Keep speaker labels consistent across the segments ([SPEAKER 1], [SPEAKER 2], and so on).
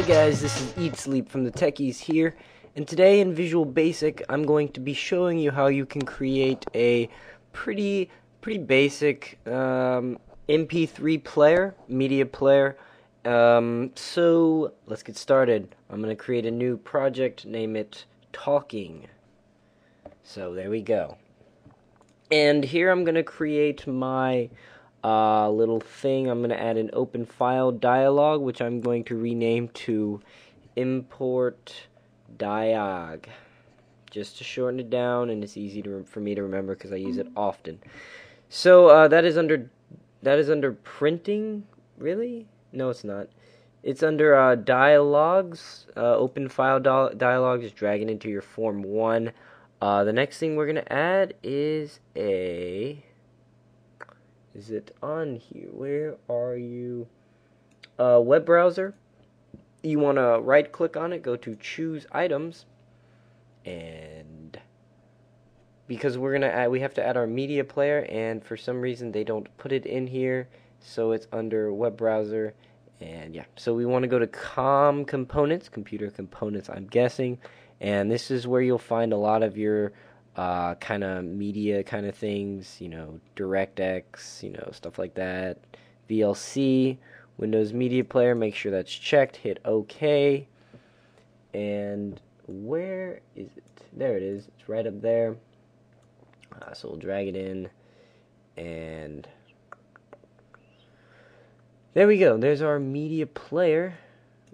[SPEAKER 1] Hey guys, this is eatsleep from the Techies here, and today in Visual Basic I'm going to be showing you how you can create a pretty basic MP3 player, media player. So let's get started. I'm going to create a new project, name it Talking. So there we go. And here I'm going to create my little thing. I'm going to add an open file dialog, which I'm going to rename to import dialog, just to shorten it down, and it's easy for me to remember because I use it often. So that is under printing. Really? No, it's not. It's under dialogs, open file dialog. Just drag it into your form 1. The next thing we're going to add is is it on here? Where are you? Web browser. You want to right click on it, go to choose items, and because we have to add our media player, and for some reason they don't put it in here, so it's under web browser. And yeah, so we want to go to components, computer components, I'm guessing, and this is where you'll find a lot of your kind of media kind of things, DirectX, stuff like that, VLC, Windows Media Player. Make sure that's checked, hit OK, and where is it? There it is, it's right up there. So we'll drag it in, and there we go. There's our media player,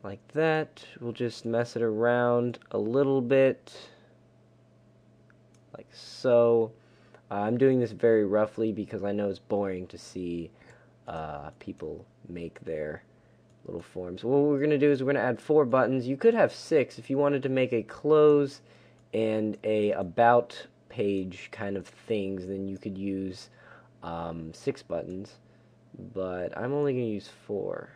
[SPEAKER 1] like that. We'll just mess it around a little bit, like so. I'm doing this very roughly because I know it's boring to see people make their little forms. What we're going to do is we're going to add 4 buttons. You could have 6 if you wanted to make a close and a about page kind of things. Then you could use 6 buttons, but I'm only going to use 4.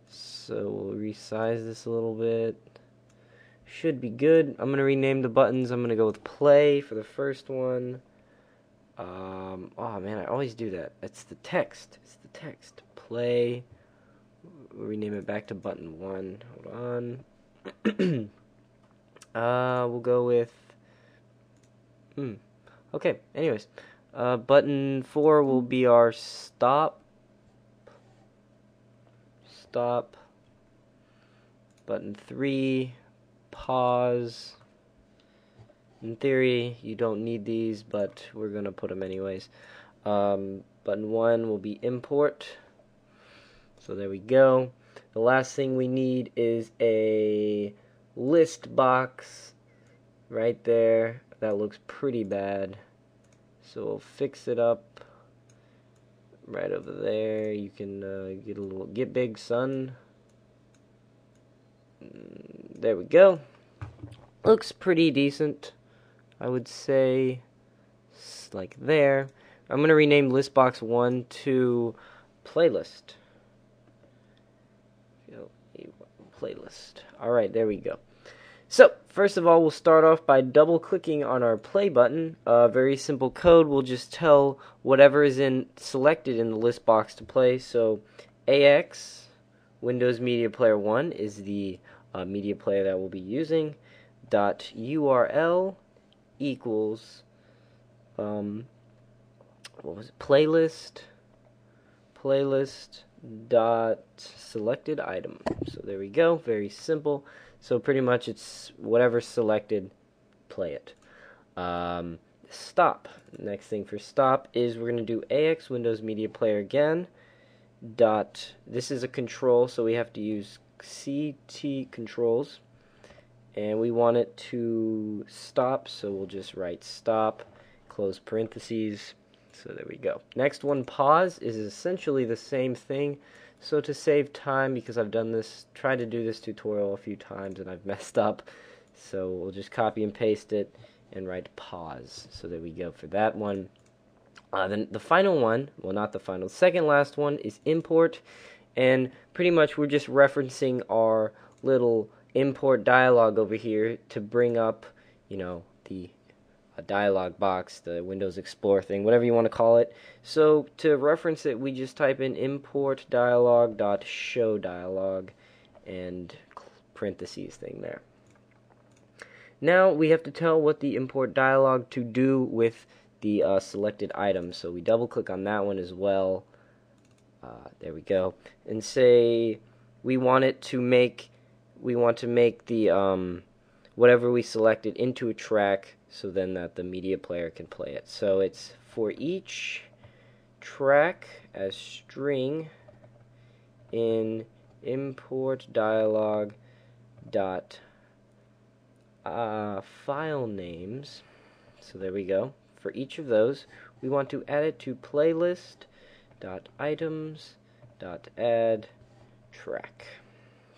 [SPEAKER 1] So we'll resize this a little bit. Should be good. I'm going to rename the buttons. I'm going to go with play for the first one. Oh man, I always do that. It's the text. It's the text. Play. We'll rename it back to button 1. Hold on. We'll go with okay, anyways. Button 4 will be our stop. Stop. Button 3, pause. In theory, you don't need these, but we're going to put them anyways. Button 1 will be import. So there we go. The last thing we need is a list box right there. That looks pretty bad. So we'll fix it up right over there. You can get big, son. There we go. Looks pretty decent, I would say. Like there. I'm going to rename listbox1 to playlist. Playlist. Alright, there we go. So, first of all, we'll start off by double-clicking on our play button. Very simple code. We'll just tell whatever is selected in the list box to play. So, AX, Windows Media Player 1, is the media player that we'll be using. .url equals what was it? Playlist dot selected item. So there we go. Very simple. So pretty much it's whatever selected, play it. Stop. Next thing for stop is we're going to do AX Windows Media Player again. This is a control, so we have to use CT controls. And we want it to stop, so we'll just write stop, close parentheses. So there we go. Next one, pause, is essentially the same thing. So to save time, because I've tried to do this tutorial a few times and I've messed up, so we'll just copy and paste it and write pause. So there we go for that one. Then the final one, well, not the final, the second last one is import, and pretty much we're just referencing our little import dialog over here to bring up, the dialog box, the Windows Explorer thing, whatever you want to call it. So to reference it, we just type in import dialog.show dialog, and parentheses thing there. Now we have to tell what the import dialog to do with the selected item. So we double click on that one as well. There we go. And say we want to make the whatever we selected into a track, so then that the media player can play it. So it's for each track as string in import dialog dot file names. So there we go. For each of those, we want to add it to playlist dot items dot add track.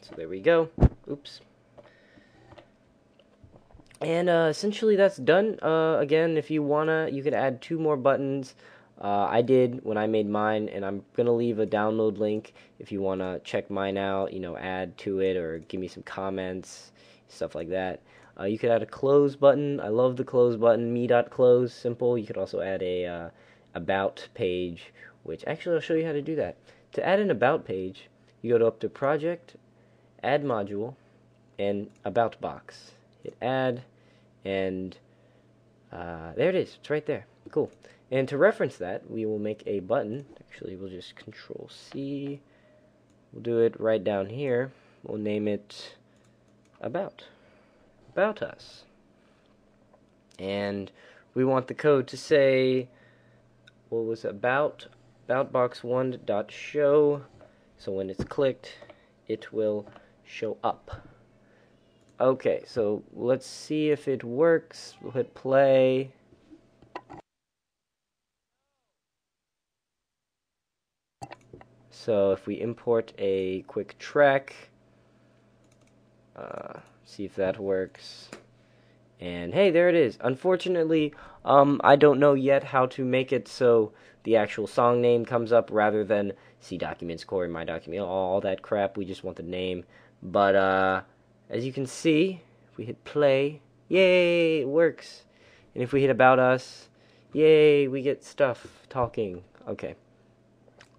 [SPEAKER 1] So there we go. Oops. And essentially that's done. Again, if you wanna, you could add 2 more buttons. I did when I made mine, and I'm gonna leave a download link if you wanna check mine out. Add to it or give me some comments, stuff like that. You could add a close button. I love the close button. Me.close, simple. You could also add a about page, which actually I'll show you how to do that. To add an about page, you go up to Project, Add Module, and About Box. Hit Add, and there it is. It's right there. Cool. And to reference that, we will make a button. Actually, we'll just Control C. We'll do it right down here. We'll name it About Us. And we want the code to say, what was about box1.show. So when it's clicked, it will show up. Okay, so let's see if it works. We'll hit play. So if we import a quick track, see if that works. And hey, there it is. Unfortunately, I don't know yet how to make it so the actual song name comes up rather than C documents, core, my document, all that crap. We just want the name. But as you can see, if we hit play, yay, it works. And if we hit about us, yay, we get stuff talking. Okay.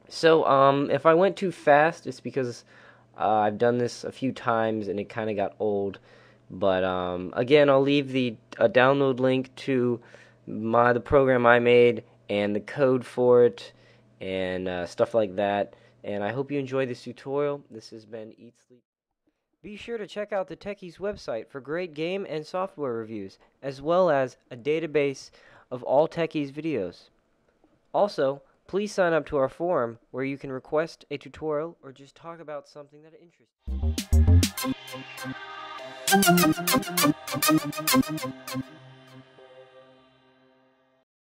[SPEAKER 1] So if I went too fast, it's because I've done this a few times and it kind of got old. But again, I'll leave the download link to the program I made and the code for it and stuff like that. And I hope you enjoyed this tutorial. This has been Eat Sleep. Be sure to check out the Techies website for great game and software reviews, as well as a database of all Techies videos. Also, please sign up to our forum where you can request a tutorial or just talk about something that interests you.